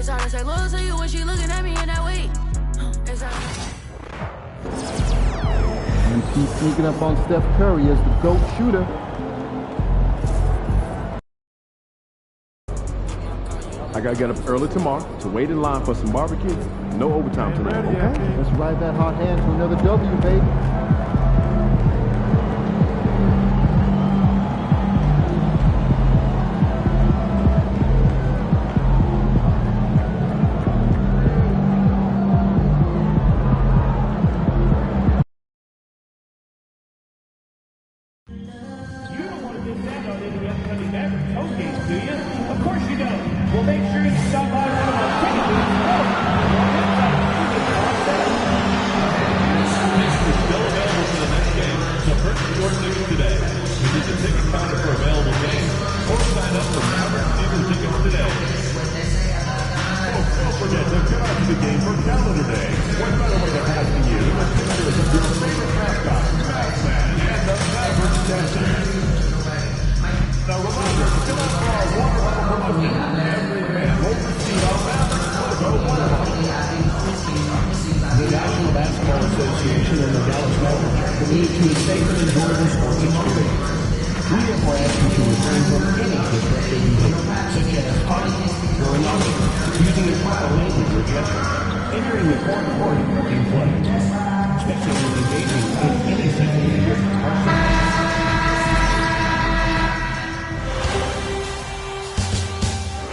hard to say loyal to you when she looking at me in that way. It's hard. MP sneaking up on Steph Curry as the GOAT shooter. I gotta get up early tomorrow to wait in line for some barbecue. No overtime tonight. Okay, let's ride that hot hand to another W, baby.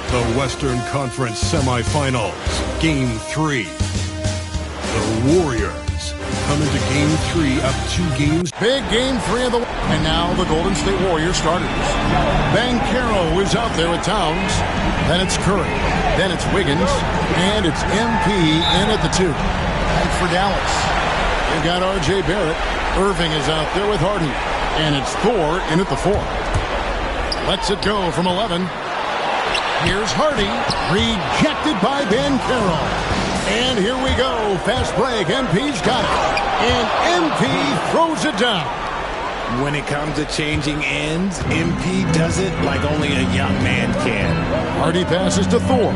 The Western Conference semifinals, Game 3. The Warriors come into Game 3 up 2 games. Big Game 3 of the... And now the Golden State Warriors starters. Banchero is out there at Towns. Then it's Curry. Then it's Wiggins. And it's MP in at the 2. And for Dallas, they've got R.J. Barrett. Irving is out there with Hardy. And it's Thor in at the 4. Lets it go from 11. Here's Hardy, rejected by Banchero. And here we go, fast break, MP's got it. And MP throws it down. When it comes to changing ends, MP does it like only a young man can. Hardy passes to Thor.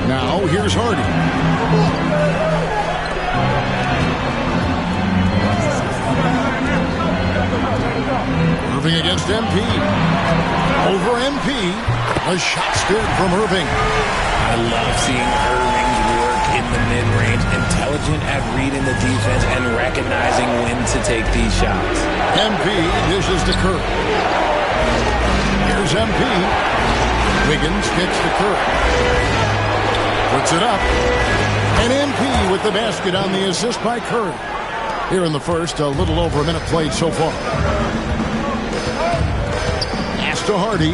Now here's Hardy. Irving against MP. Over MP. A shot's good from Irving. I love seeing Irving's work in the mid-range, intelligent at reading the defense and recognizing when to take these shots. MP dishes to Curry. Here's MP. Wiggins kicks to Curry. Puts it up. And MP with the basket on the assist by Curry. Here in the first, a little over a minute played so far. Pass to Hardy.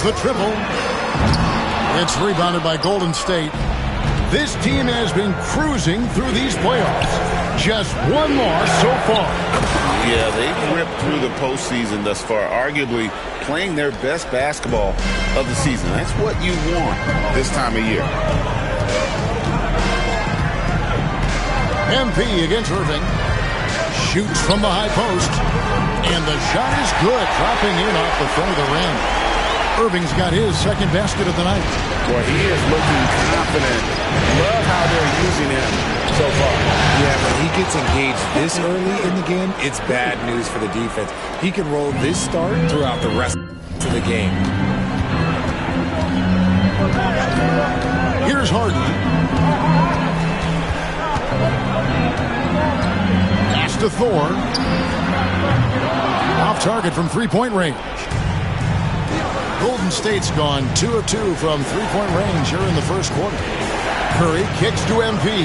The triple. It's rebounded by Golden State. This team has been cruising through these playoffs. Just one loss so far. Yeah, they've ripped through the postseason thus far, arguably playing their best basketball of the season. That's what you want this time of year. MP against Irving. Shoots from the high post. And the shot is good, dropping in off the front of the rim. Irving's got his second basket of the night. Boy, he is looking confident. Love how they're using him so far. Yeah, when he gets engaged this early in the game, it's bad news for the defense. He can roll this start throughout the rest of the game. Here's Hardy. Pass to Thor. Off target from three-point range. Golden State's gone 2 of 2 from three-point range here in the first quarter. Curry kicks to MP.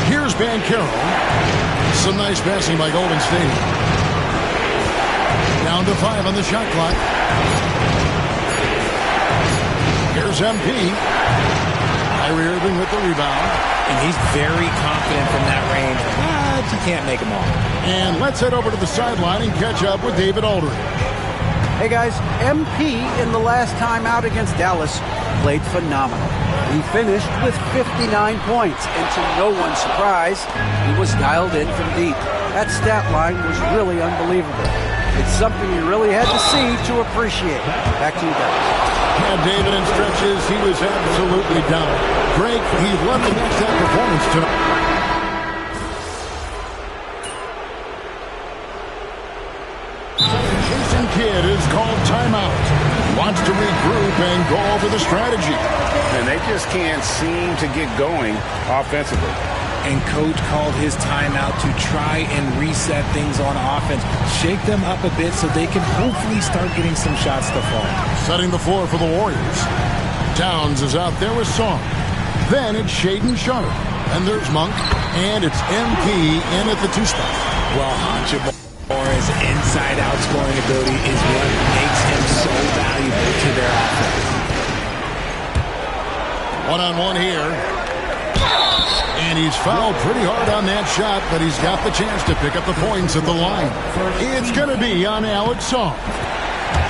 Here's Banchero. Some nice passing by Golden State. Down to 5 on the shot clock. Here's MP. Kyrie Irving with the rebound. And he's very confident from that range, but you can't make him all. And let's head over to the sideline and catch up with David Aldridge. Hey guys, MP in the last time out against Dallas played phenomenal. He finished with 59 points, and to no one's surprise, he was dialed in from deep. That stat line was really unbelievable. It's something you really had to see to appreciate. Back to you guys. Yeah, David, in stretches, he was absolutely down. Greg, he led the next that performance tonight. Jason Kidd is called timeout. Wants to regroup and go over the strategy. And they just can't seem to get going offensively. And coach called his timeout to try and reset things on offense. Shake them up a bit so they can hopefully start getting some shots to fall. Setting the floor for the Warriors. Towns is out there with Song. Then it's Shaedon Sharp. And there's Monk. And it's MP in at the 2 spot. Well, Hachimura's inside-out scoring ability is what makes him so valuable to their offense. One-on-one here. And he's fouled pretty hard on that shot, but he's got the chance to pick up the points at the line. It's going to be on Alex Song.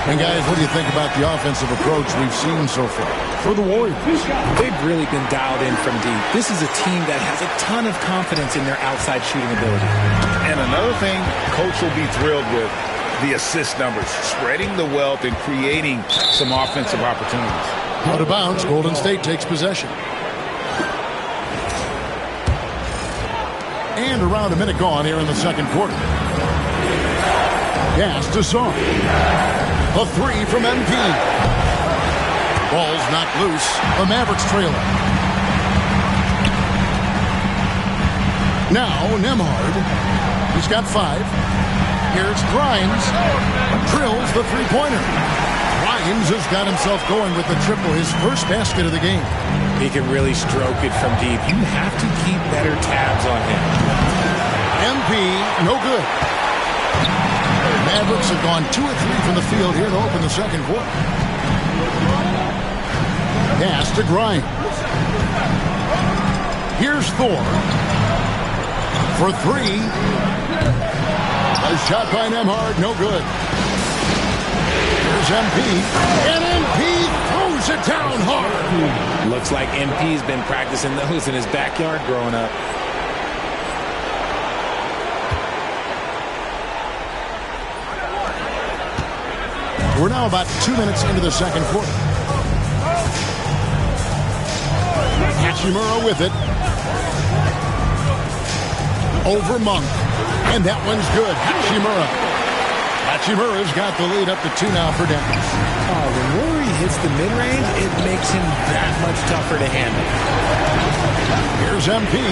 And guys, what do you think about the offensive approach we've seen so far for the Warriors? They've really been dialed in from deep. This is a team that has a ton of confidence in their outside shooting ability. And another thing coach will be thrilled with, the assist numbers, spreading the wealth and creating some offensive opportunities. Out of bounds, Golden State takes possession. And around a minute gone here in the second quarter. Pass to Song. A 3 from MP. Ball's knocked loose. The Mavericks trailer. Now Nembhard. He's got 5. Here's Grimes. Drills the three-pointer. Grimes has got himself going with the triple, his first basket of the game. He can really stroke it from deep. You have to keep better tabs on him. MP, no good. Mavericks have gone 2 of 3 from the field here to open the second quarter. Pass to Grimes. Here's Thor. For 3. A shot by Nembhard, no good. Here's MP. And MP throws it down hard. Looks like MP's been practicing those in his backyard growing up. We're now about 2 minutes into the second quarter. Hachimura with it. Over Monk. And that one's good. Hachimura's got the lead up to 2 now for Dallas. Oh, when Rory hits the mid-range, it makes him that much tougher to handle. Here's MP.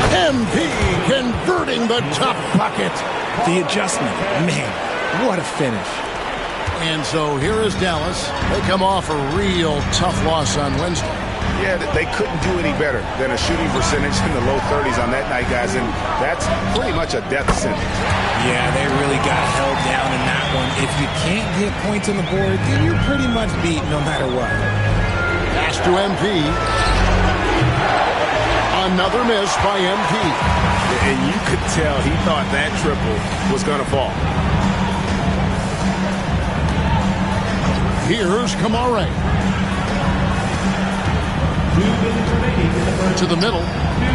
MP converting the top bucket. The adjustment. Man, what a finish. And so here is Dallas. They come off a real tough loss on Wednesday. Yeah, they couldn't do any better than a shooting percentage in the low 30s on that night, guys, and that's pretty much a death sentence. Yeah, they really got held down in that one. If you can't get points on the board, then you're pretty much beat no matter what. Pass to MP. Another miss by MP. And you could tell he thought that triple was going to fall. Here's Kamare. To the middle.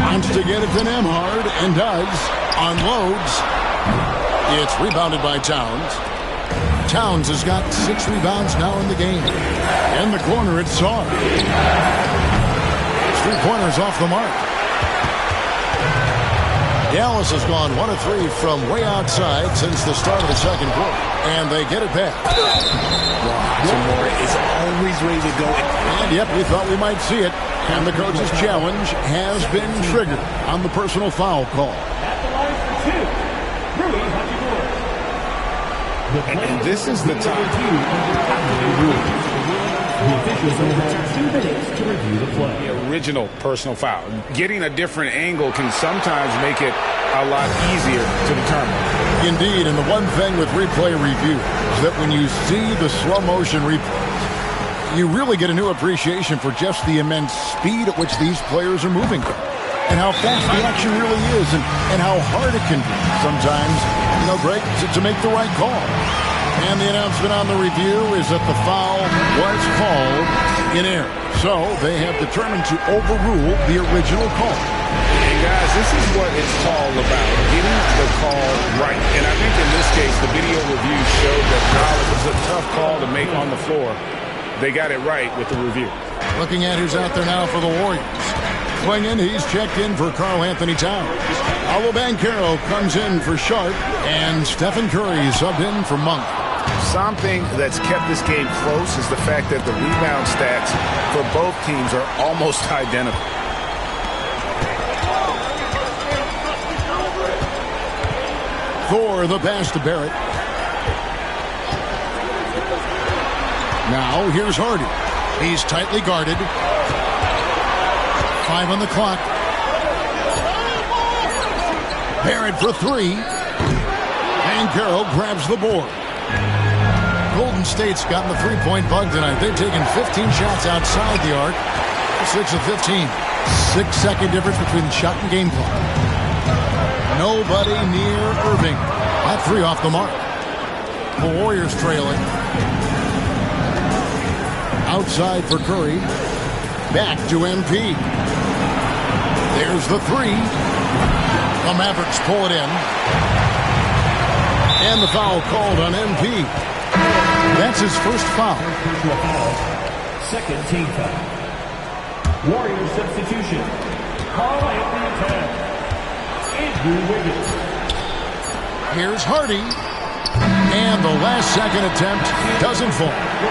Wants to get it to Nembhard and does. Unloads. It's rebounded by Towns. Towns has got 6 rebounds now in the game. In the corner, it's Sarr. 3-pointers off the mark. Dallas has gone 1 of 3 from way outside since the start of the second quarter. And they get it back. Hachimura is always ready to go. And yep, we thought we might see it. And the coach's challenge has been triggered on the personal foul call. And this is the time. The officials will have 2 minutes to review the play. The original personal foul. Getting a different angle can sometimes make it a lot easier to determine. Indeed, and the one thing with replay review is that when you see the slow motion replays, you really get a new appreciation for just the immense speed at which these players are moving and how fast the action really is and how hard it can be sometimes, Greg, to make the right call. And the announcement on the review is that the foul was called in error. So they have determined to overrule the original call. And guys, this is what it's all about, getting the call right. And I think in this case, the video review showed that while it was a tough call to make on the floor, they got it right with the review. Looking at who's out there now for the Warriors. Swinging, he's checked in for Karl Anthony Towns. Paolo Banchero comes in for Sharp, and Stephen Curry subbed in for Monk. Something that's kept this game close is the fact that the rebound stats for both teams are almost identical. Thor, the pass to Barrett. Now, here's Hardy. He's tightly guarded. 5 on the clock. Barrett for 3. Banchero grabs the board. Golden State's gotten the three-point bug tonight. They've taken 15 shots outside the arc. 6 of 15. 6-second difference between the shot and game clock. Nobody near Irving. That 3 off the mark. The Warriors trailing. Outside for Curry. Back to MP. There's the 3. The Mavericks pull it in. And the foul called on MP. That's his first foul. Second team foul. Warriors substitution. Karl Anthony Towns. Andrew Wiggins. Here's Hardy. And the last second attempt doesn't fall.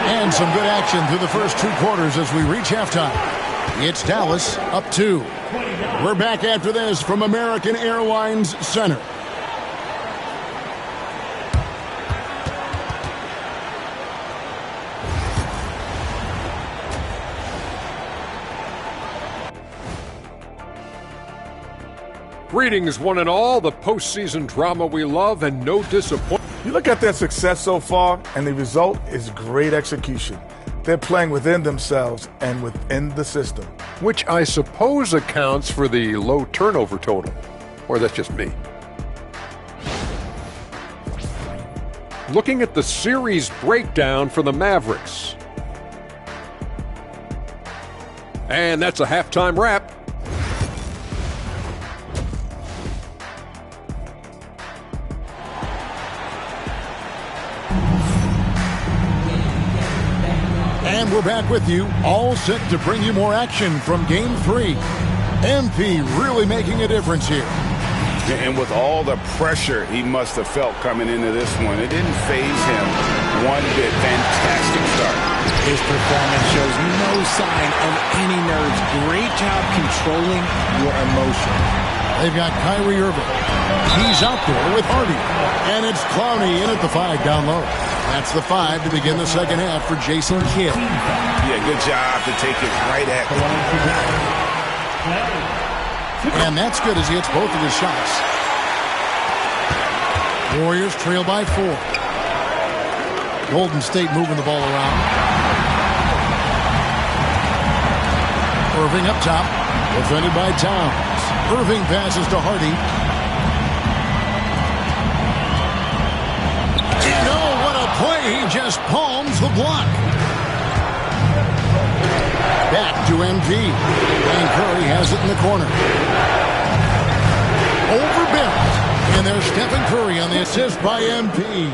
And some good action through the first 2 quarters as we reach halftime. It's Dallas up 2. We're back after this from American Airlines Center. Greetings, one and all, the postseason drama we love and no disappointment. You look at their success so far, and the result is great execution. They're playing within themselves and within the system. Which I suppose accounts for the low turnover total. Or that's just me. Looking at the series breakdown for the Mavericks. And that's a halftime wrap. And we're back with you, all set to bring you more action from Game 3. MP really making a difference here. And with all the pressure he must have felt coming into this one, it didn't faze him one bit. Fantastic start. His performance shows no sign of any nerves. Great job controlling your emotion. They've got Kyrie Irving. He's out there with Hardy. And it's Clowney in at the 5 down low. That's the 5 to begin the second half for Jason Kidd. Yeah, good job to take it right at him. And that's good as he hits both of his shots. Warriors trail by 4. Golden State moving the ball around. Irving up top. Defended by Towns. Irving passes to Hardy. Play, he just palms the block. Back to MP. And Curry has it in the corner. Over Barrett. And there's Stephen Curry on the assist by MP.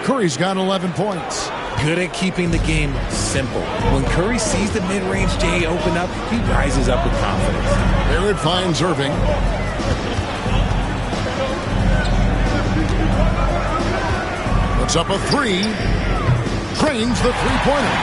Curry's got 11 points. Good at keeping the game simple. When Curry sees the mid-range J open up, he rises up with confidence. Barrett finds Irving. Puts up a 3. Trains the three-pointer.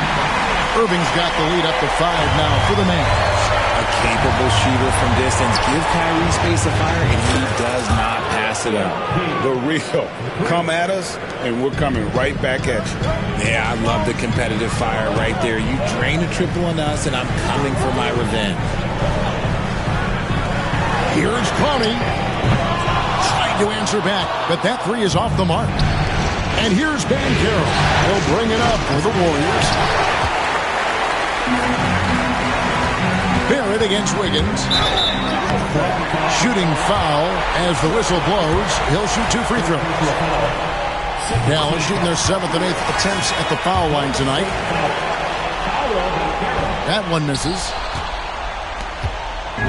Irving's got the lead up to 5 now for the Mavs. A capable shooter from distance. Give Kyrie space to fire, and he does not pass it up. The real. Come at us, and we're coming right back at you. Yeah, I love the competitive fire right there. You drain a triple on us, and I'm coming for my revenge. Here's Clowney. Trying to answer back, but that 3 is off the mark. And here's Banchero. He'll bring it up for the Warriors. Barrett against Wiggins. Shooting foul as the whistle blows. He'll shoot 2 free throws. Dallas shooting their 7th and 8th attempts at the foul line tonight. That one misses.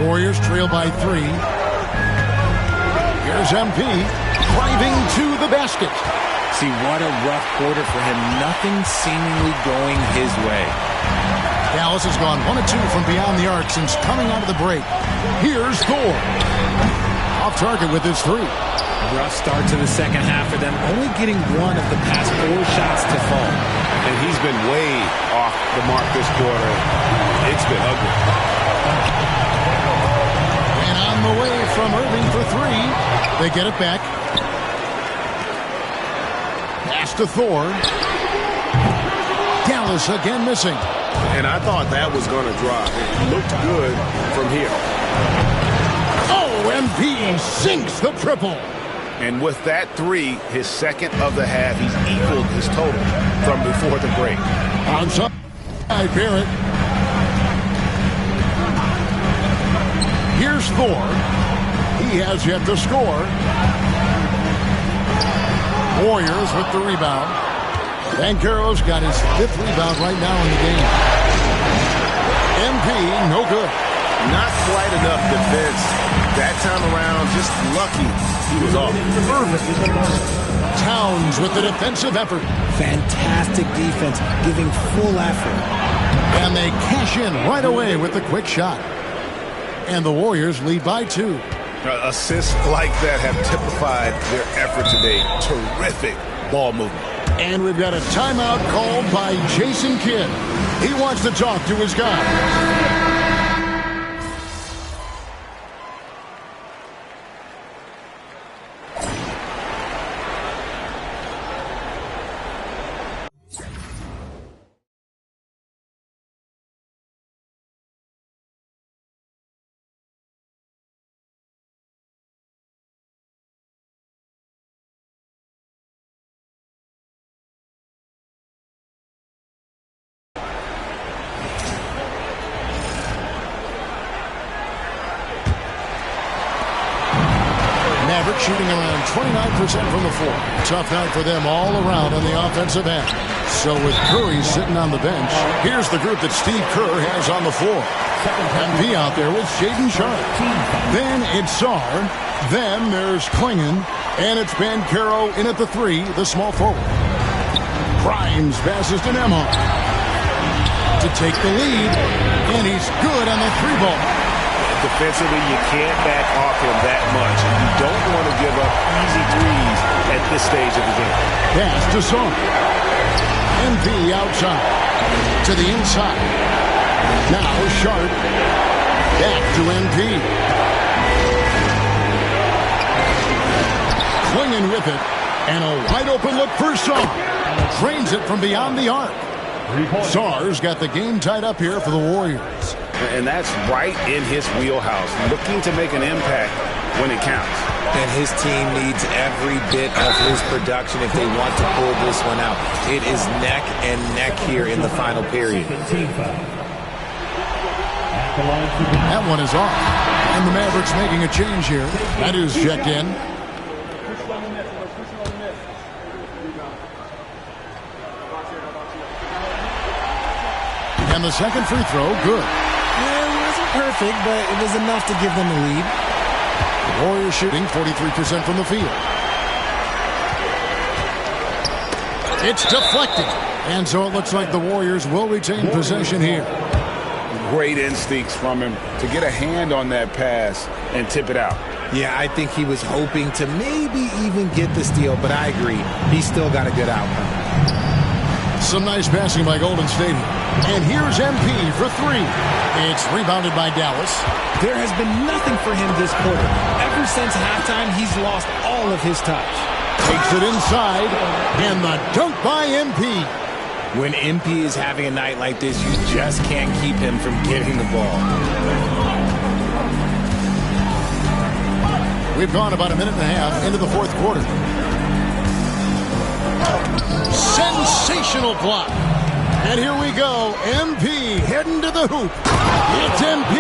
Warriors trail by 3. Here's MP driving to the basket. See, what a rough quarter for him. Nothing seemingly going his way. Dallas has gone 1 of 2 from beyond the arc since coming out of the break. Here's Thor. Off target with his 3. Rough start to the second half for them, only getting 1 of the past 4 shots to fall. And he's been way off the mark this quarter. It's been ugly. And on the way from Irving for 3. They get it back. Pass to Thor. Dallas again missing. And I thought that was going to drop. It looked good from here. Oh, MP sinks the triple. And with that 3, his second of the half, he's equaled his total from before the break. Onside, Barrett. Here's Thor. He has yet to score. Warriors with the rebound. Banchero's got his 5th rebound right now in the game. MP, no good. Not quite enough defense. That time around, just lucky he was off. Towns with the defensive effort. Fantastic defense, giving full effort. And they cash in right away with the quick shot. And the Warriors lead by 2. Assists like that have typified their effort today. Terrific ball movement. And we've got a timeout called by Jason Kidd. He wants to talk to his guys. Shooting around 29% from the floor. Tough night for them all around on the offensive end. So with Curry sitting on the bench, here's the group that Steve Kerr has on the floor. MP out there with Shaden Sharp. Then it's Sarr. Then there's Klingon. And it's Banchero in at the 3, the small forward. Grimes passes to Nembhard to take the lead. And he's good on the 3-ball. Defensively, you can't back off him that much. And you don't want to give up easy threes at this stage of the game. Pass to Sarr. MP outside. To the inside. Now Sharp. Back to MP. Klingon with it. And a wide open look for Sarr. Drains it from beyond the arc. Sarr's got the game tied up here for the Warriors. And that's right in his wheelhouse, looking to make an impact when it counts. And his team needs every bit of his production if they want to pull this one out. It is neck and neck here in the final period. That one is off. And the Mavericks making a change here. That is checked in. And the second free throw, good. It wasn't perfect, but it was enough to give them a lead. The Warriors shooting 43% from the field. It's deflected. And so it looks like the Warriors will retain possession here. Great instincts from him to get a hand on that pass and tip it out. Yeah, I think he was hoping to maybe even get the steal, but I agree. He still got a good outcome. Some nice passing by Golden State. And here's MP for 3. It's rebounded by Dallas. There has been nothing for him this quarter. Ever since halftime, he's lost all of his touch. Takes it inside, and the dunk by MP. When MP is having a night like this, you just can't keep him from getting the ball. We've gone about a minute and a half into the fourth quarter. Sensational block. And here we go. MP heading to the hoop. It's MP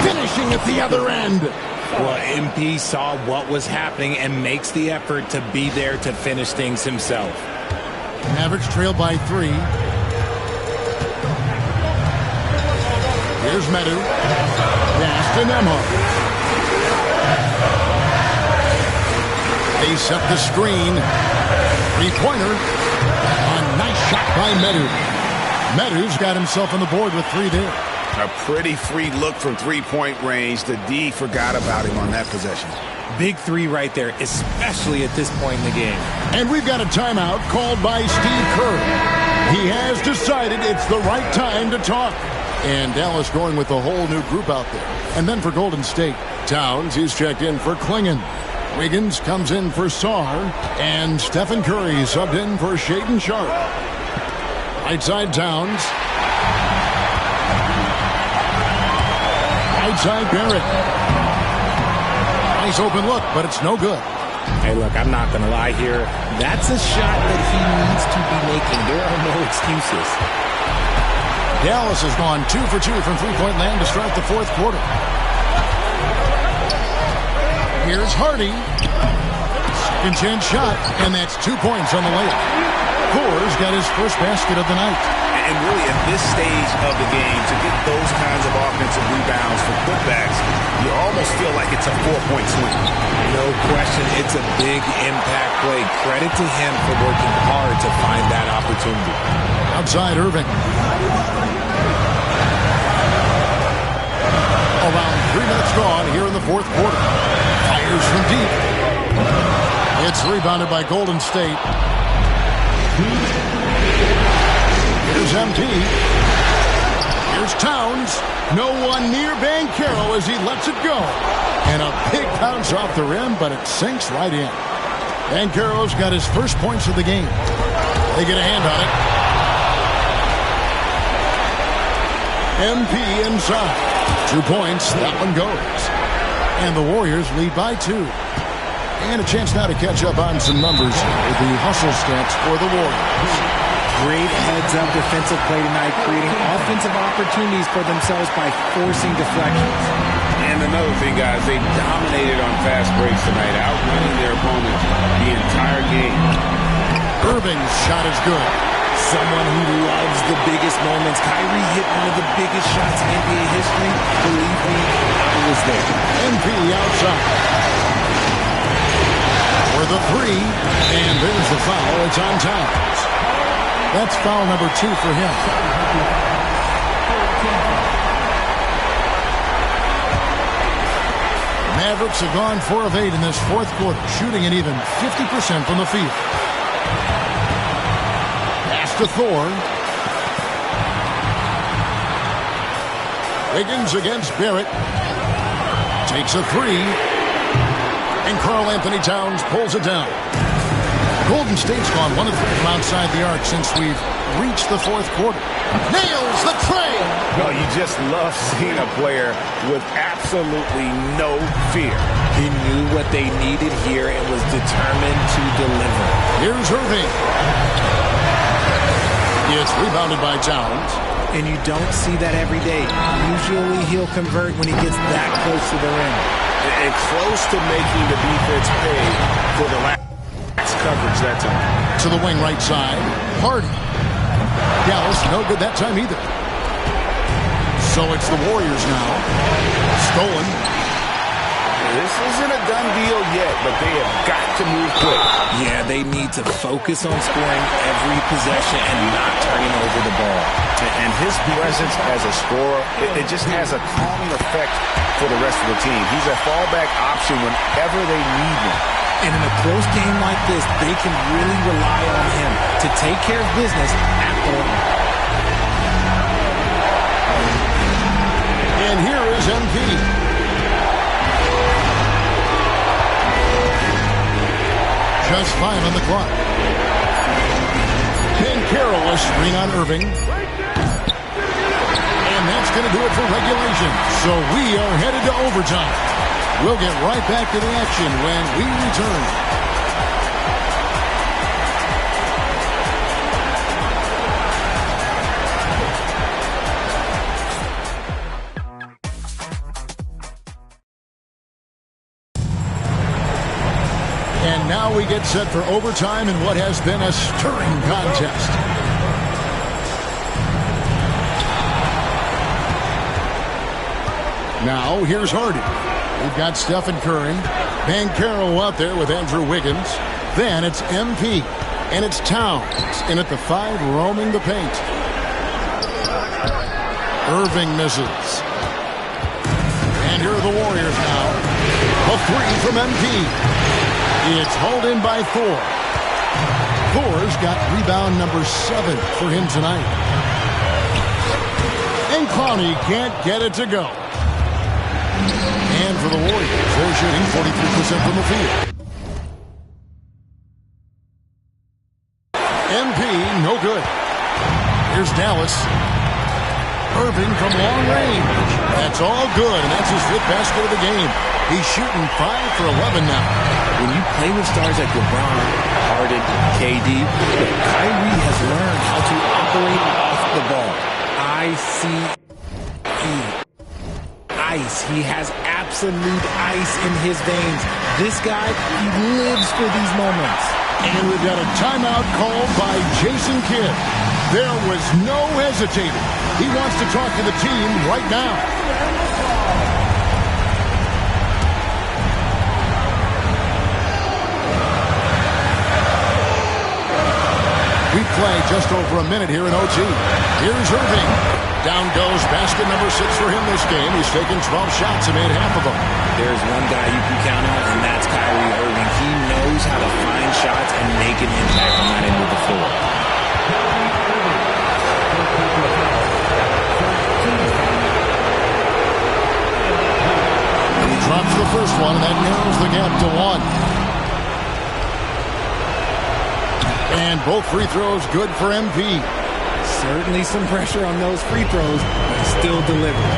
finishing at the other end. Well, MP saw what was happening and makes the effort to be there to finish things himself. Mavericks trailed by 3. Here's Medu. Pass to Nembhard. They set the screen. Three-pointer. A nice shot by Medu. Medu's got himself on the board with 3 there. A pretty free look from three-point range. The D forgot about him on that possession. Big 3 right there, especially at this point in the game. And we've got a timeout called by Steve Kerr. He has decided it's the right time to talk. And Dallas going with a whole new group out there. And then for Golden State, Towns, he's checked in for Klingon. Wiggins comes in for Sarr. And Stephen Curry subbed in for Shaedon Sharpe. Right side Towns. Right side Barrett. Nice open look, but it's no good. Hey, look, I'm not going to lie here. That's a shot that he needs to be making. There are no excuses. Dallas has gone 2 for 2 from three-point land to start the fourth quarter. Here's Hardy. Second chance shot, and that's 2 points on the layup. Thor's got his first basket of the night. And really, at this stage of the game, to get those kinds of offensive rebounds for putbacks, you almost feel like it's a 4-point swing. No question, it's a big impact play. Credit to him for working hard to find that opportunity. Outside Irving. Around 3 minutes gone here in the fourth quarter. Fires from deep. It's rebounded by Golden State. Here's MT. Here's Towns. No one near Banchero as he lets it go. And a big bounce off the rim, but it sinks right in. Banchero's got his first points of the game. They get a hand on it. MP inside. 2 points. That one goes. And the Warriors lead by 2. And a chance now to catch up on some numbers with the hustle stats for the Warriors. Great heads-up defensive play tonight, creating offensive opportunities for themselves by forcing deflections. And another thing, guys, they dominated on fast breaks tonight, outrunning their opponents the entire game. Irving's shot is good. Someone who loves the biggest moments. Kyrie hit one of the biggest shots in NBA history. Believe me, I was there. MP outside. For the 3, and there's the foul. It's on Towns. That's foul number 2 for him. Mavericks have gone 4 of 8 in this fourth quarter, shooting an even 50% from the field. Pass to Thor. Wiggins against Barrett. Takes a 3. And Karl Anthony Towns pulls it down. Golden State's gone 1 of 3 from outside the arc since we've reached the fourth quarter. Nails the tray! No, you just love seeing a player with absolutely no fear. He knew what they needed here and was determined to deliver. Here's Irving. It's rebounded by Towns. And you don't see that every day. Usually he'll convert when he gets that close to the rim. And close to making the defense pay for the last coverage that time. To the wing right side. Hardy. Dallas no good that time either. So it's the Warriors now. Stolen. This isn't a done deal yet, but they have got to move quick. Yeah, they need to focus on scoring every possession and not turning over the ball. And his presence as a scorer, it just has a calming effect for the rest of the team. He's a fallback option whenever they need him. And in a close game like this, they can really rely on him to take care of business at home. And here is MP. Just 5 on the clock. Banchero a screen on Irving. And that's going to do it for regulation. So we are headed to overtime. We'll get right back to the action when we return. And now we we get set for overtime in what has been a stirring contest. Now, here's Hardy. We've got Stephen Curry. Bankero out there with Andrew Wiggins. Then it's MP. And it's Towns. In at the 5, roaming the paint. Irving misses. And here are the Warriors now. A 3 from MP. It's hauled in by Thor. Thor's got rebound number 7 for him tonight. And Clowney can't get it to go. And for the Warriors, they're shooting 43% from the field. MP, no good. Here's Dallas. Irving from long range. That's all good, and that's his 5th basket of the game. He's shooting 5 for 11 now. When you play with stars like LeBron, Harden, KD, Kyrie has learned how to operate off the ball. Ice. He has absolute ice in his veins. This guy, he lives for these moments. And we've got a timeout called by Jason Kidd. There was no hesitating. He wants to talk to the team right now. We play just over a minute here in OT. Here's Irving. Down goes basket number 6 for him this game. He's taken 12 shots and made half of them. There's one guy you can count on, and that's Kyrie Irving. He knows how to find shots and make an impact on that end of the floor. He drops the first one, and that narrows the gap to 1. And both free throws good for MP. Certainly some pressure on those free throws, but he still delivered.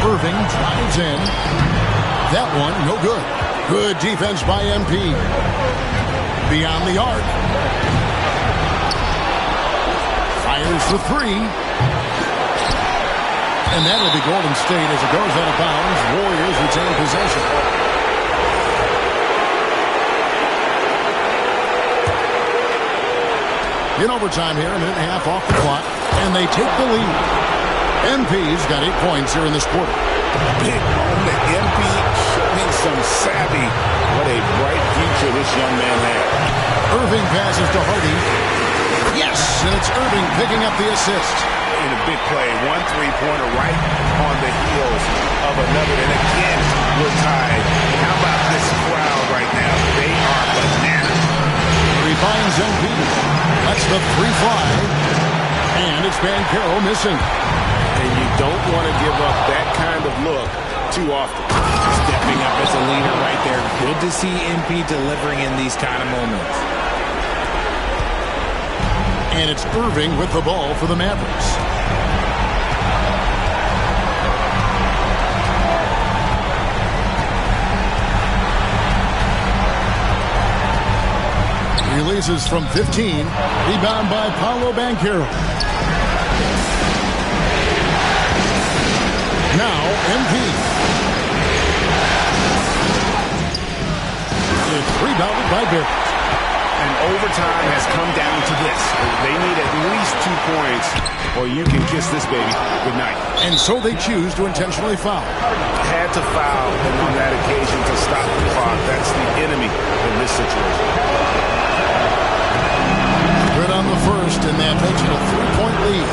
Irving drives in. That one, no good. Good defense by MP. Beyond the arc. Fires for 3. And that'll be Golden State as it goes out of bounds. Warriors retain possession. In overtime here, a minute and a half off the clock, and they take the lead. MP's got 8 points here in this quarter. Big moment. MP showing some savvy. What a bright future this young man had. Irving passes to Hardy. Yes, and it's Irving picking up the assist. In a big play, 1 3-pointer right on the heels of another. And again, we're tied. How about this crowd right now? They are bananas. He finds MP. That's the 3 fly. And it's Bankero missing. And you don't want to give up that kind of look too often. Stepping up as a leader right there. Good to see MP delivering in these kind of moments. And it's Irving with the ball for the Mavericks. Releases from 15. Rebound by Paolo Bankero. Now, MP. It's rebounded by Barrett. And overtime has come down to this. They need at least 2 points, or you can kiss this baby goodnight. And so they choose to intentionally foul. Had to foul, and on that occasion to stop the clock. That's the enemy in this situation. Good on the first, and that makes it a 3-point lead.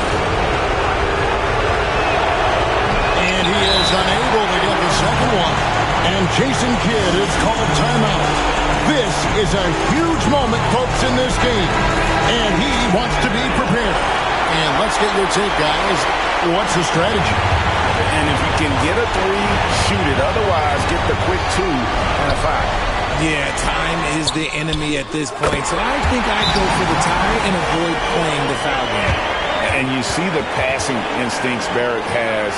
And he is unable to get the second one. And Jason Kidd is called timeout. This is a huge moment, folks, in this game. And he wants to be prepared. And let's get your take, guys. What's the strategy? And if you can get a 3, shoot it. Otherwise, get the quick 2 and a 5. Yeah, time is the enemy at this point. So I think I'd go for the tie and avoid playing the foul game. And you see the passing instincts Barrett has.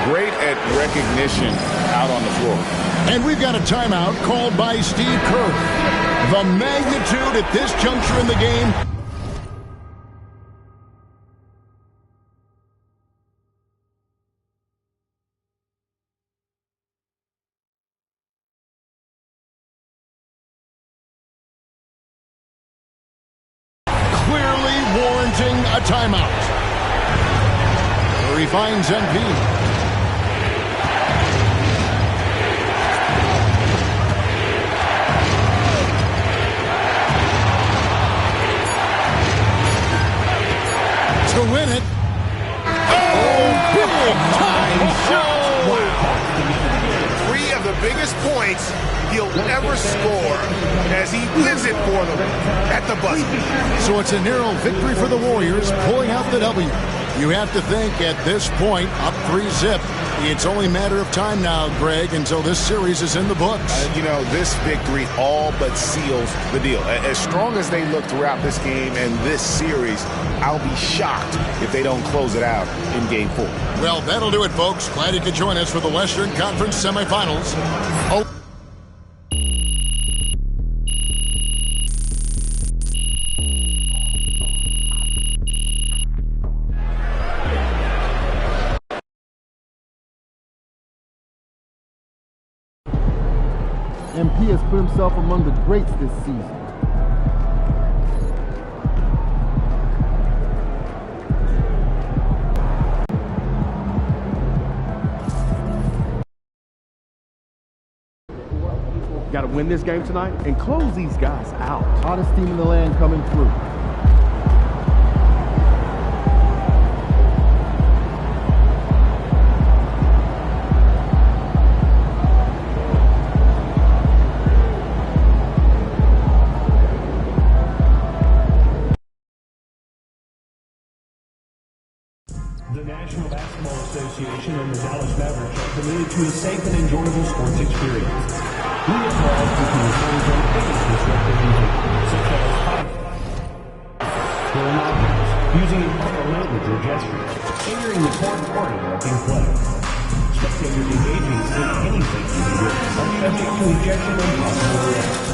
Great at recognition out on the floor. And we've got a timeout called by Steve Kerr. The magnitude at this juncture in the game a timeout. He finds MP. To win it. Oh, big time shot. Wow. 3 of the biggest points he'll ever score as he wins it for them at the buzzer. So it's a narrow victory for the Warriors, pulling out the W. You have to think at this point, up 3-0. It's only a matter of time now, Greg, until this series is in the books. You know, this victory all but seals the deal. As strong as they look throughout this game and this series, I'll be shocked if they don't close it out in Game 4. Well, that'll do it, folks. Glad you could join us for the Western Conference semifinals. MP has put himself among the greats this season. Got to win this game tonight and close these guys out. Hottest team in the land coming through. The National Basketball Association and the Dallas Mavericks are committed to a safe and enjoyable sports experience. We are proud to control the biggest disruptive behavior, such as throwing objects, using improper language or gestures, hindering the court choreography play. Spectators engaging in any safety behavior are subject to ejection and possible arrest.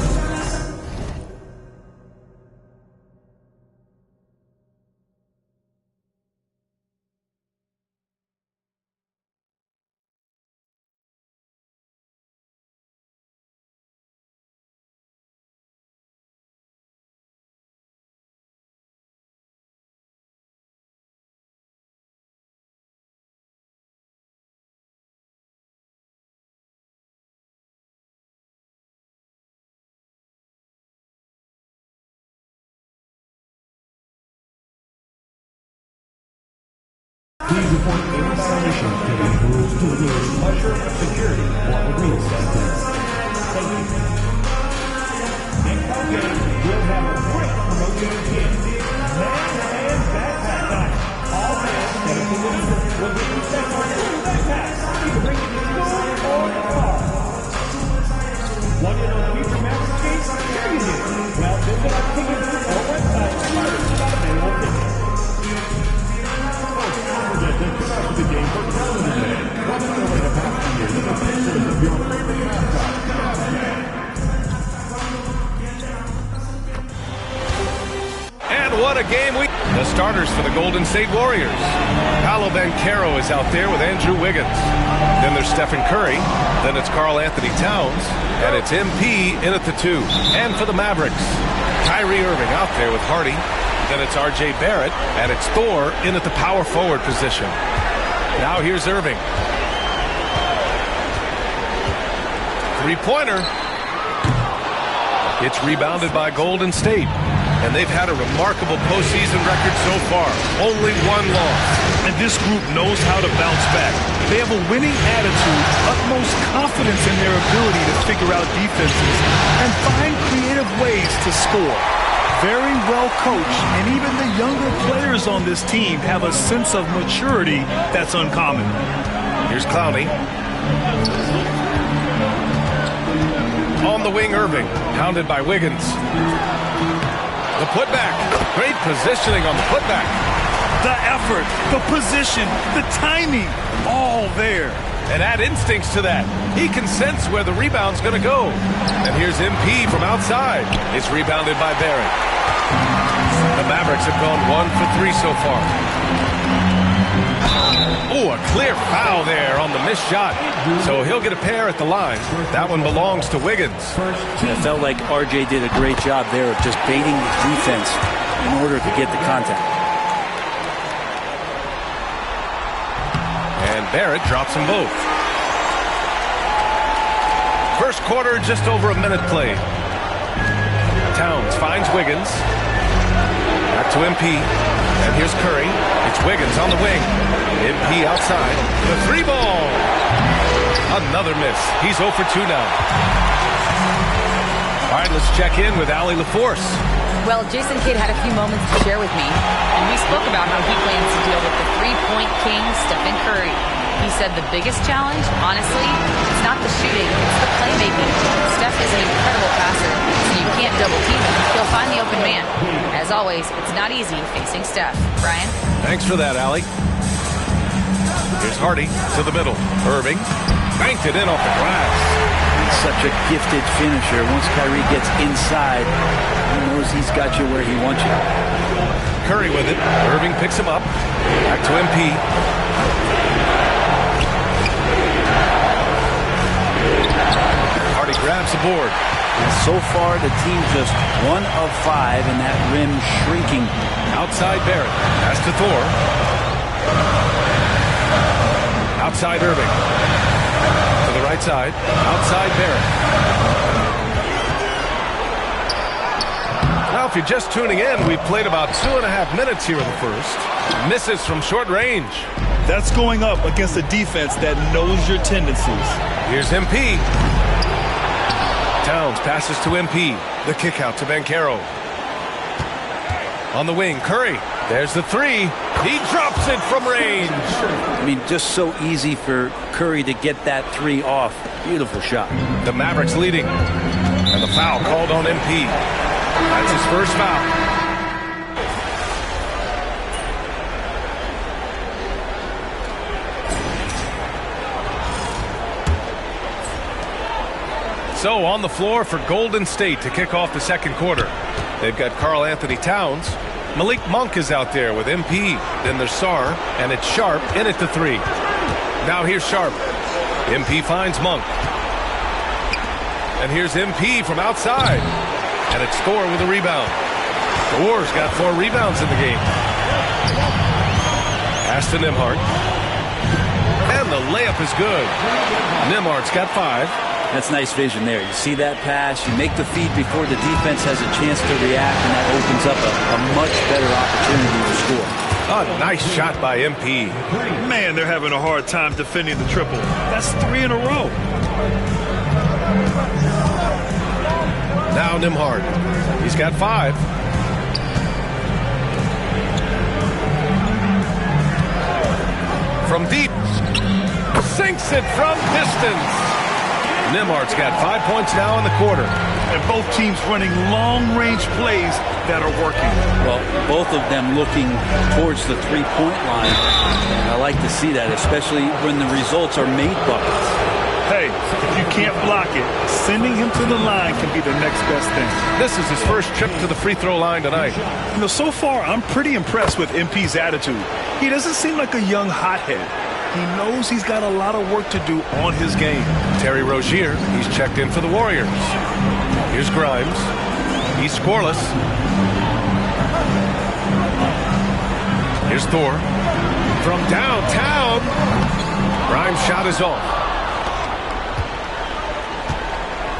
Please report any violations to these rules to the nearest usher, security, or arena staff. Thank you. Next up game, we'll have a quick promotion again. Man-to-man backpack night. All fans that are will get respect on their backpacks. You can bring it to school or the car. Want in on future Maverick games? Sure you do. Well, visit our ticket booth or website to learn about available tickets. The game for President Day. What's the way to pass the year? The pictures of your favorite mascot. And what a game the starters for the Golden State Warriors. Paolo Banchero is out there with Andrew Wiggins. Then there's Stephen Curry. Then it's Karl Anthony Towns. And it's MP in at the 2. And for the Mavericks, Kyrie Irving out there with Hardy. Then it's R.J. Barrett, and it's Thor in at the power forward position. Now here's Irving. Three-pointer. It's rebounded by Golden State, and they've had a remarkable postseason record so far. Only one loss. And this group knows how to bounce back. They have a winning attitude, utmost confidence in their ability to figure out defenses, and find creative ways to score. Very well coached, and even the younger players on this team have a sense of maturity that's uncommon. Here's Clowney. On the wing, Irving, pounded by Wiggins. The putback. Great positioning on the putback. The effort, the position, the timing, all there. And add instincts to that. He can sense where the rebound's going to go. And here's MP from outside. It's rebounded by Barrett. The Mavericks have gone 1 for 3 so far. Oh, a clear foul there on the missed shot. So he'll get a pair at the line. That one belongs to Wiggins. It felt like RJ did a great job there of just baiting the defense in order to get the contact. And Barrett drops them both. First quarter, just over a minute played. Towns finds Wiggins. Back to MP. And here's Curry. It's Wiggins on the wing. MP outside. The three ball. Another miss. He's 0 for 2 now. All right, let's check in with Allie LaForce. Well, Jason Kidd had a few moments to share with me, and we spoke about how he plans to deal with the three-point king, Stephen Curry. He said the biggest challenge, honestly, it's not the shooting, it's the playmaking. Steph is an incredible passer, so you can't double team him. He'll find the open man. As always, it's not easy facing Steph. Brian? Thanks for that, Allie. Here's Hardy to the middle. Irving banked it in off the glass. He's such a gifted finisher. Once Kyrie gets inside, he knows he's got you where he wants you. Curry with it. Irving picks him up. Back to MP. Hardy grabs the board. And so far, the team just 1 of 5, and that rim shrinking. Outside Barrett. Pass to Thor. Outside Irving. To the right side. Outside Barrett. Now, if you're just tuning in, we've played about 2.5 minutes here in the first. Misses from short range. That's going up against a defense that knows your tendencies. Here's MP. Towns passes to MP. The kick out to Banchero. On the wing, Curry. There's the three. He drops it from range. I mean, just so easy for Curry to get that three off. Beautiful shot. The Mavericks leading. And the foul called on MP. That's his first foul. So on the floor for Golden State to kick off the second quarter. They've got Karl Anthony Towns. Malik Monk is out there with MP. Then there's Sarr, and it's Sharp in at the three. Now here's Sharp. MP finds Monk. And here's MP from outside. And it's Thor with a rebound. Thor's got 4 rebounds in the game. Pass to Nembhard. And the layup is good. Nembhard's got 5. That's nice vision there. You see that pass, you make the feed before the defense has a chance to react, and that opens up a much better opportunity to score. A nice shot by MP. Man, they're having a hard time defending the triple. That's 3 in a row. Now Nembhard. He's got 5. From deep. Sinks it from distance. Nembhard's got 5 points now in the quarter. And both teams running long-range plays that are working. Well, both of them looking towards the three-point line. And I like to see that, especially when the results are made buckets. Hey, if you can't block it, sending him to the line can be the next best thing. This is his first trip to the free throw line tonight. You know, so far, I'm pretty impressed with MP's attitude. He doesn't seem like a young hothead. He knows he's got a lot of work to do on his game. Terry Rozier, he's checked in for the Warriors. Here's Grimes. He's scoreless. Here's Thor. From downtown. Grimes' shot is off.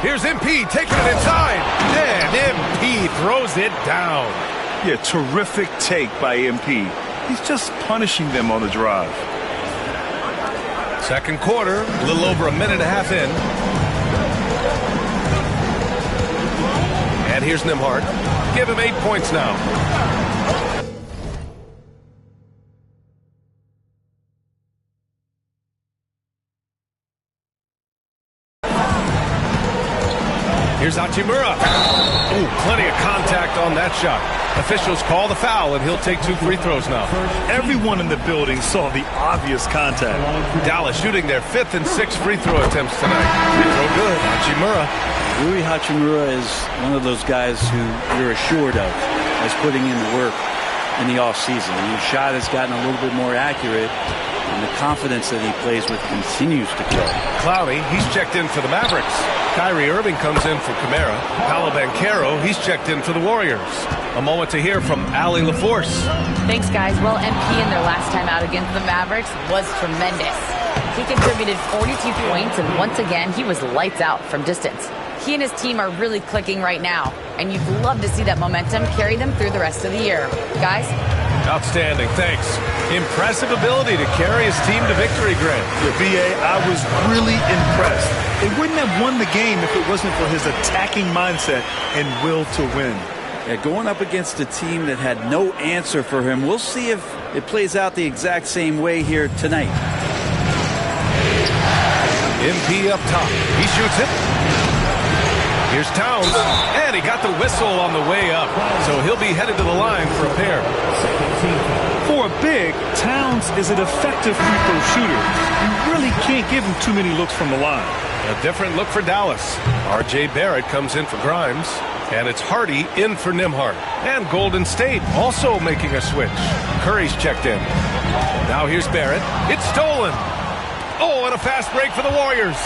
Here's MP taking it inside. And MP throws it down. Yeah, terrific take by MP. He's just punishing them on the drive. Second quarter, a little over a minute and a half in. And here's Nembhard. Give him 8 points now. Here's Hachimura. Ooh, plenty of contact on that shot. Officials call the foul, and he'll take 2 free throws now. Everyone in the building saw the obvious contact. Dallas shooting their 5th and 6th free throw attempts tonight. Free throw good. Hachimura. Rui Hachimura is one of those guys who you're assured of as putting in the work in the offseason. And his shot has gotten a little bit more accurate, and the confidence that he plays with continues to grow. Clowney, he's checked in for the Mavericks. Kyrie Irving comes in for Kamara. Paolo Banchero, he's checked in for the Warriors. A moment to hear from Allie LaForce. Thanks, guys. Well, MP in their last time out against the Mavericks was tremendous. He contributed 42 points, and once again, he was lights out from distance. He and his team are really clicking right now, and you'd love to see that momentum carry them through the rest of the year. Guys? Outstanding, thanks. Impressive ability to carry his team to victory, Grant. BA, I was really impressed. They wouldn't have won the game if it wasn't for his attacking mindset and will to win. Yeah, going up against a team that had no answer for him. We'll see if it plays out the exact same way here tonight. MP up top. He shoots it. Here's Towns, and he got the whistle on the way up, so he'll be headed to the line for a pair. For a big, Towns is an effective free throw shooter. You really can't give him too many looks from the line. A different look for Dallas. R.J. Barrett comes in for Grimes, and it's Hardy in for Nembhard. And Golden State also making a switch. Curry's checked in. Now here's Barrett. It's stolen. Oh, and a fast break for the Warriors.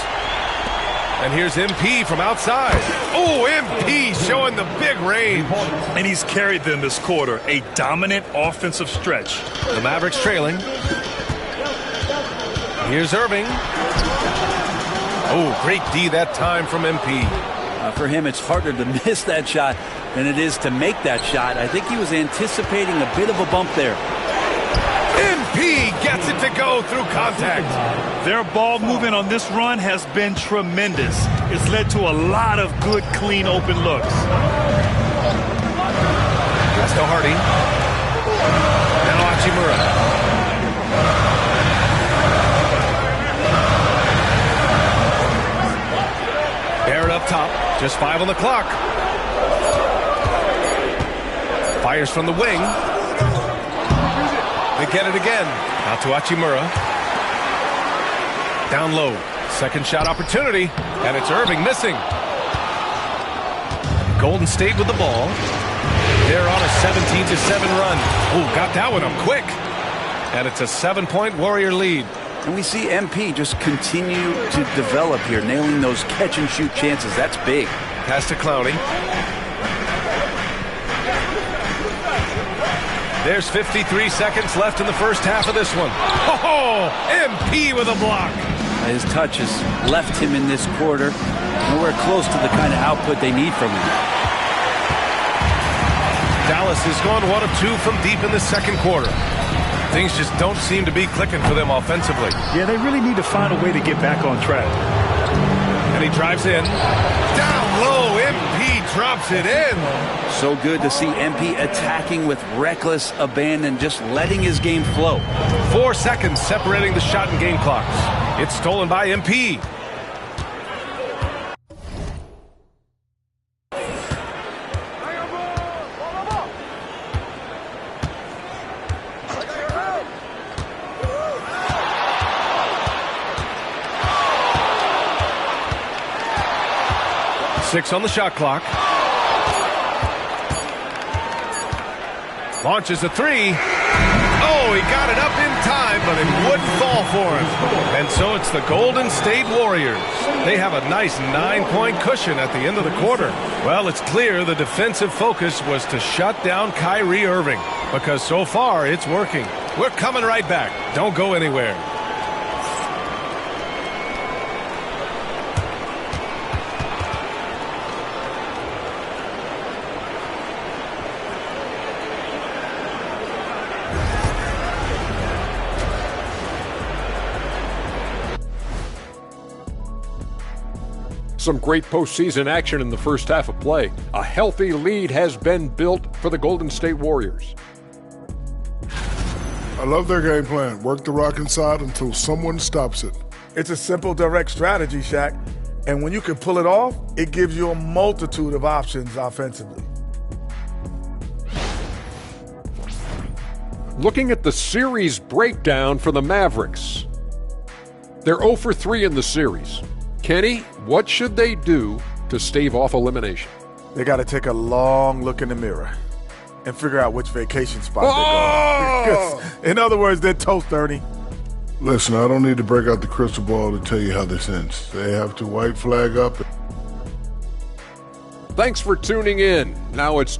And here's MP from outside. Oh, MP showing the big range. And he's carried them this quarter. A dominant offensive stretch. The Mavericks trailing. Here's Irving. Oh, great D that time from MP. For him, it's harder to miss that shot than it is to make that shot. I think he was anticipating a bit of a bump there. MP gets it to go through contact. Their ball movement on this run has been tremendous. It's led to a lot of good, clean, open looks. That's to Hardy. Now Hachimura. Barrett up top. Just 5 on the clock. Fires from the wing. They get it again. Out to Hachimura. Down low. Second shot opportunity. And it's Irving missing. Golden State with the ball. They're on a 17-7 run. Oh, got that one up quick. And it's a 7-point Warrior lead. And we see MP just continue to develop here, nailing those catch-and-shoot chances. That's big. Pass to Clowney. There's 53 seconds left in the first half of this one. Oh, MP with a block. His touch has left him in this quarter. Nowhere close to the kind of output they need from him. Dallas has gone 1 of 2 from deep in the second quarter. Things just don't seem to be clicking for them offensively. Yeah, they really need to find a way to get back on track. And he drives in. Down low, MP drops it in. So good to see MP attacking with reckless abandon, just letting his game flow. 4 seconds separating the shot and game clocks. It's stolen by MP. Six on the shot clock. Launches a three. Oh, he got it up in time, but it wouldn't fall for him. And so it's the Golden State Warriors. They have a nice 9-point cushion at the end of the quarter. Well, it's clear the defensive focus was to shut down Kyrie Irving, because so far it's working. We're coming right back. Don't go anywhere. Some great postseason action in the first half of play. A healthy lead has been built for the Golden State Warriors. I love their game plan. Work the rock inside until someone stops it. It's a simple, direct strategy, Shaq. And when you can pull it off, it gives you a multitude of options offensively. Looking at the series breakdown for the Mavericks. They're 0 for 3 in the series. Kenny, what should they do to stave off elimination? They got to take a long look in the mirror and figure out which vacation spot they're going. In other words, they're toast, Ernie. Listen, I don't need to break out the crystal ball to tell you how this ends. They have to white flag up Thanks for tuning in. Now it's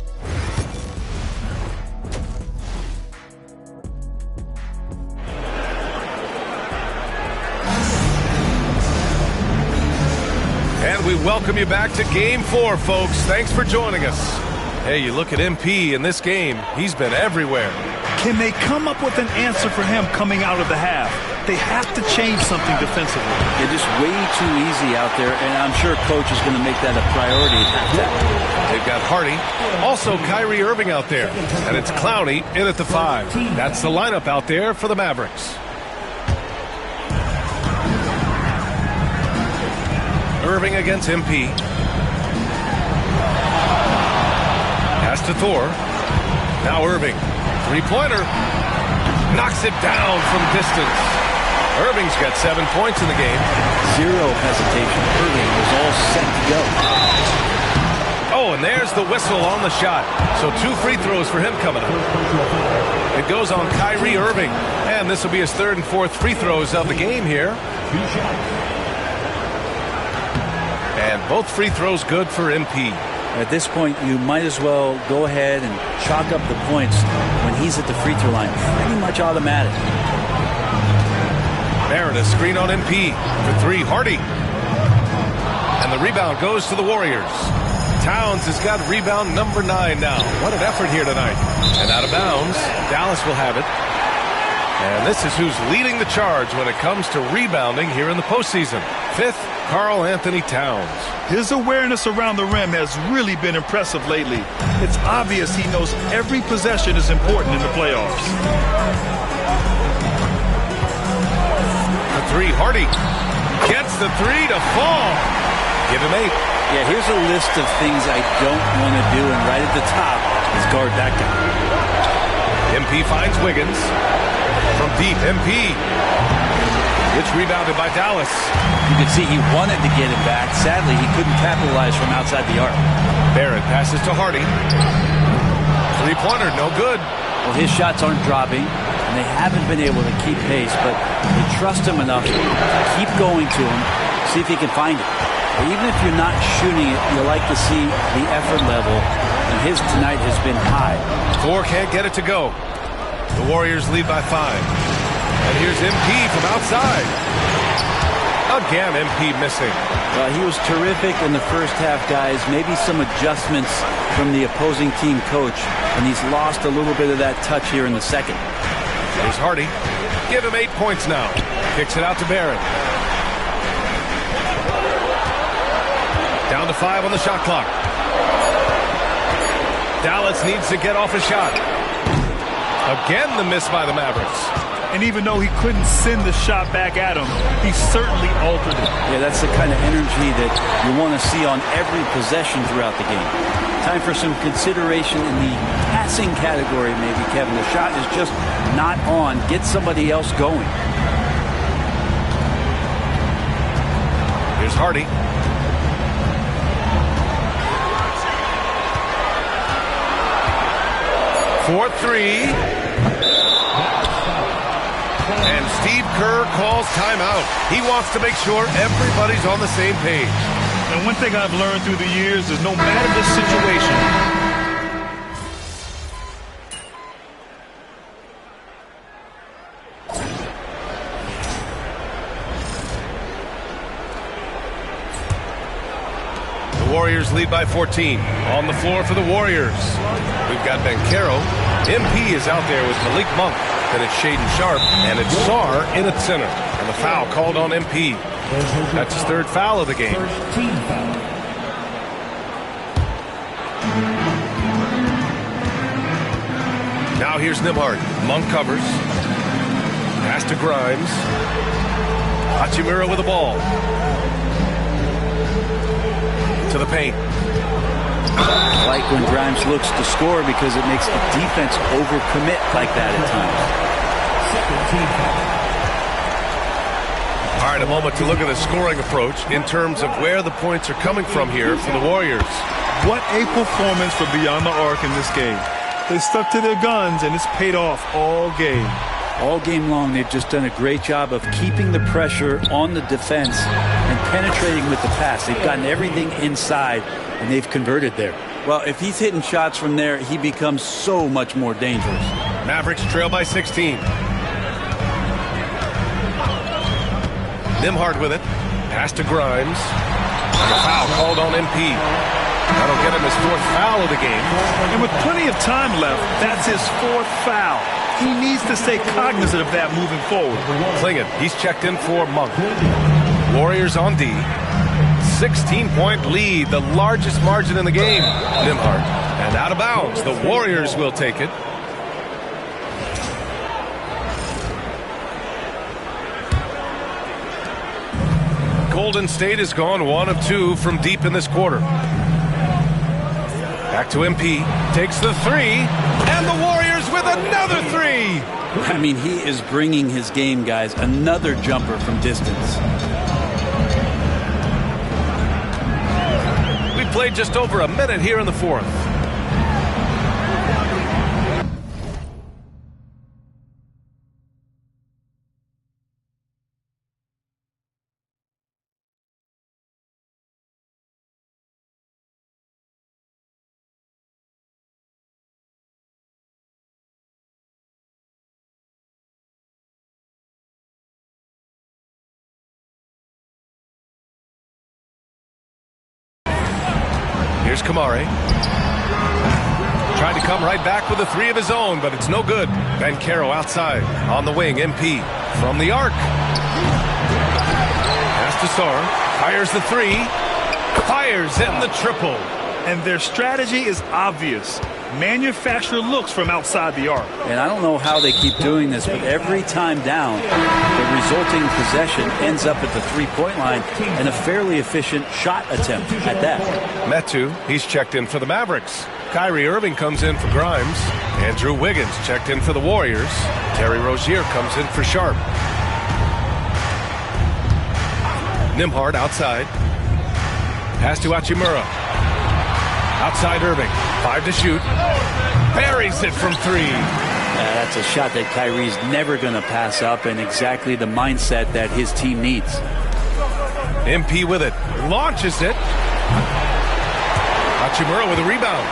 And we welcome you back to Game 4, folks. Thanks for joining us. Hey, you look at MP in this game, he's been everywhere. Can they come up with an answer for him coming out of the half? They have to change something defensively. They're just way too easy out there, and I'm sure coach is going to make that a priority at halftime. They've got Hardy, also Kyrie Irving out there, and it's Clowney in at the 5. That's the lineup out there for the Mavericks. Irving against MP. Pass to Thor. Now Irving. Three-pointer. Knocks it down from distance. Irving's got 7 points in the game. Zero hesitation. Irving was all set to go. Oh, and there's the whistle on the shot. So 2 free throws for him coming up. It goes on Kyrie Irving. And this will be his 3rd and 4th free throws of the game here. And both free throws good for MP. At this point, you might as well go ahead and chalk up the points when he's at the free throw line. Pretty much automatic. Barrett, a screen on MP for 3. Hardy. And the rebound goes to the Warriors. Towns has got rebound number 9 now. What an effort here tonight. And out of bounds, Dallas will have it. And this is who's leading the charge when it comes to rebounding here in the postseason. 5th, Karl Anthony Towns. His awareness around the rim has really been impressive lately. It's obvious he knows every possession is important in the playoffs. The 3, Hardy gets the 3 to fall. Give him 8. Yeah, here's a list of things I don't want to do, and right at the top is guard that guy. MP finds Wiggins. From deep, MP. It's rebounded by Dallas. You can see he wanted to get it back. Sadly, he couldn't capitalize from outside the arc. Barrett passes to Hardy. Three-pointer, no good. Well, his shots aren't dropping, and they haven't been able to keep pace, but they trust him enough to keep going to him, see if he can find it. Even if you're not shooting it, you like to see the effort level, and his tonight has been high. Thor can't get it to go. The Warriors lead by 5. And here's MP from outside. Again, MP missing. Well, he was terrific in the first half, guys. Maybe some adjustments from the opposing team coach, and he's lost a little bit of that touch here in the second. Here's Hardy. Give him 8 points now. Kicks it out to Barrett. Down to 5 on the shot clock. Dallas needs to get off a shot. Again, the miss by the Mavericks. And even though he couldn't send the shot back at him, he certainly altered it. Yeah, that's the kind of energy that you want to see on every possession throughout the game. Time for some consideration in the passing category, maybe, Kevin. The shot is just not on. Get somebody else going. Here's Hardy. For 3. And Steve Kerr calls timeout. He wants to make sure everybody's on the same page. And one thing I've learned through the years is no matter the situation, the Warriors lead by 14. On the floor for the Warriors, we've got Banchero. MP is out there with Malik Monk. Then it's Shaden Sharp, and it's Sarr in at center. And the foul called on MP. That's his 3rd foul of the game. Now here's Nembhard. Monk covers. Pass to Grimes. Hachimura with the ball. To the paint. I like when Grimes looks to score because it makes the defense overcommit like that at times. All right, a moment to look at the scoring approach in terms of where the points are coming from here for the Warriors. What a performance for Beyond the Arc in this game. They stuck to their guns, and it's paid off all game. All game long, they've just done a great job of keeping the pressure on the defense and penetrating with the pass. They've gotten everything inside, And they've converted there. Well, if he's hitting shots from there, he becomes so much more dangerous. Mavericks trail by 16. Nembhard with it. Pass to Grimes. And a foul called on MP. That'll get him his 4th foul of the game. And with plenty of time left, that's his 4th foul. He needs to stay cognizant of that moving forward. Klingon, he's checked in for Monk. Warriors on D. 16-point lead, the largest margin in the game. Nembhard. And out of bounds. The Warriors will take it. Golden State has gone 1 of 2 from deep in this quarter. Back to MP. Takes the 3. And the Warriors with another 3. I mean, he is bringing his game, guys. Another jumper from distance. We played just over a minute here in the 4th. Here's Kamare. Trying to come right back with a 3 of his own, but it's no good. Banchero outside. On the wing, MP. From the arc. Pass to Surra. Fires the 3. Fires in the triple. And their strategy is obvious. Manufacture looks from outside the arc. And I don't know how they keep doing this, but every time down, the resulting possession ends up at the 3-point line and a fairly efficient shot attempt at that. Metu, he's checked in for the Mavericks. Kyrie Irving comes in for Grimes. Andrew Wiggins checked in for the Warriors. Terry Rozier comes in for Sharp. Nembhard outside. Pass to Hachimura. Outside Irving. 5 to shoot. Buries it from 3. That's a shot that Kyrie's never going to pass up, and exactly the mindset that his team needs. MP with it. Launches it. Hachimura with a rebound.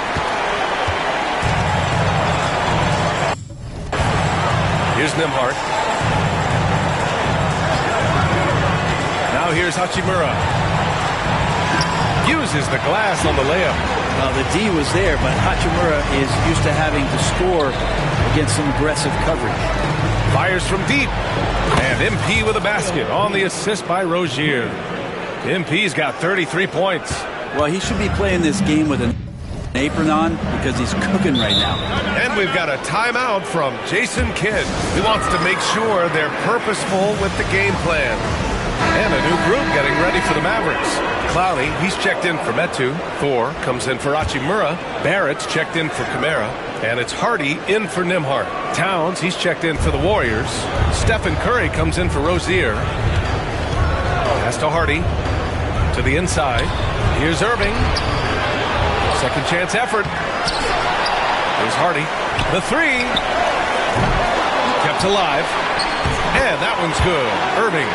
Here's Nembhard. Now here's Hachimura. Uses the glass on the layup. Well, the D was there, but Hachimura is used to having to score against some aggressive coverage. Fires from deep. And MP with a basket on the assist by Rozier. MP's got 33 points. Well, he should be playing this game with an apron on because he's cooking right now. And we've got a timeout from Jason Kidd, who wants to make sure they're purposeful with the game plan. And a new group getting ready for the Mavericks. Clowney, he's checked in for Metu. Thor comes in for Hachimura. Barrett's checked in for Kamara. And it's Hardy in for Nembhard. Towns, he's checked in for the Warriors. Stephen Curry comes in for Rozier. Pass to Hardy. To the inside. Here's Irving. Second chance effort. Here's Hardy. The 3. Kept alive. And that one's good. Irving.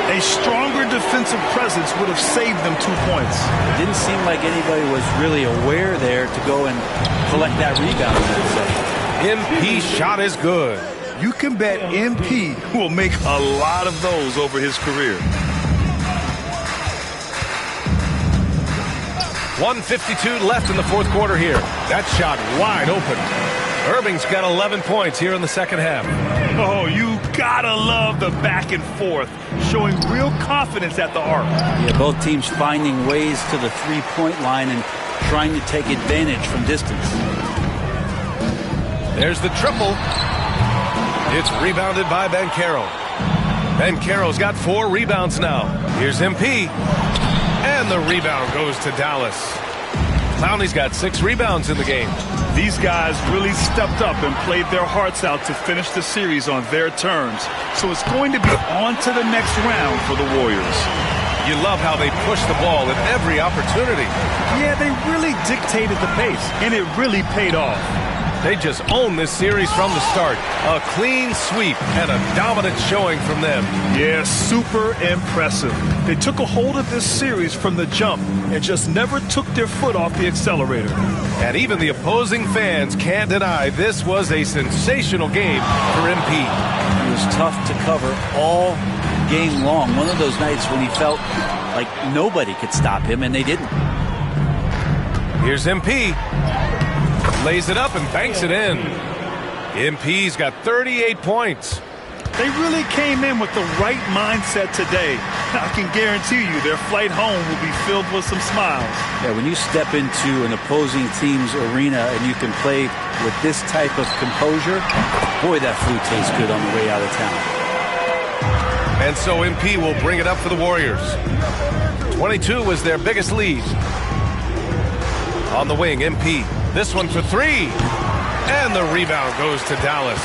A stronger defensive presence would have saved them 2 points. It didn't seem like anybody was really aware there to go and collect that rebound. MP shot is good. You can bet MP will make a lot of those over his career. 1:52 left in the 4th quarter here. That shot wide open. Irving's got 11 points here in the second half. Oh, you gotta love the back and forth, showing real confidence at the arc. Yeah, both teams finding ways to the 3-point line and trying to take advantage from distance. There's the triple. It's rebounded by Banchero. Banchero's got 4 rebounds now. Here's MP. And the rebound goes to Dallas. Clowney's got 6 rebounds in the game. These guys really stepped up and played their hearts out to finish the series on their terms. So it's going to be on to the next round for the Warriors. You love how they push the ball at every opportunity. Yeah, they really dictated the pace, and it really paid off. They just own this series from the start. A clean sweep and a dominant showing from them. Yeah, super impressive. They took a hold of this series from the jump and just never took their foot off the accelerator. And even the opposing fans can't deny this was a sensational game for MP. It was tough to cover all game long. One of those nights when he felt like nobody could stop him, and they didn't. Here's MP. Lays it up and banks it in. MP's got 38 points. They really came in with the right mindset today. I can guarantee you their flight home will be filled with some smiles. Yeah, when you step into an opposing team's arena and you can play with this type of composure, boy, that food tastes good on the way out of town. And so MP will bring it up for the Warriors. 22 was their biggest lead. On the wing, MP. This one for three. And the rebound goes to Dallas.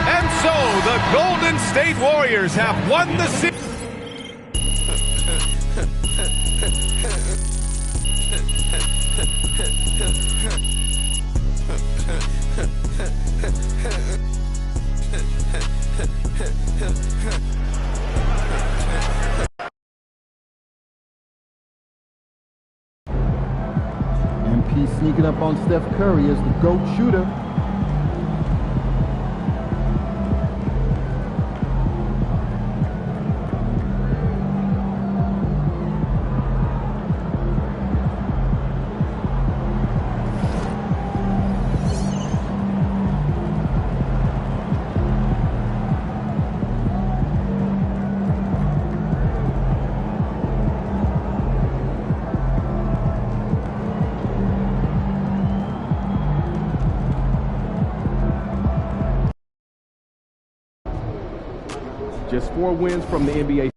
And so the Golden State Warriors have won the series. MP sneaking up on Steph Curry as the GOAT shooter. Just 4 wins from the NBA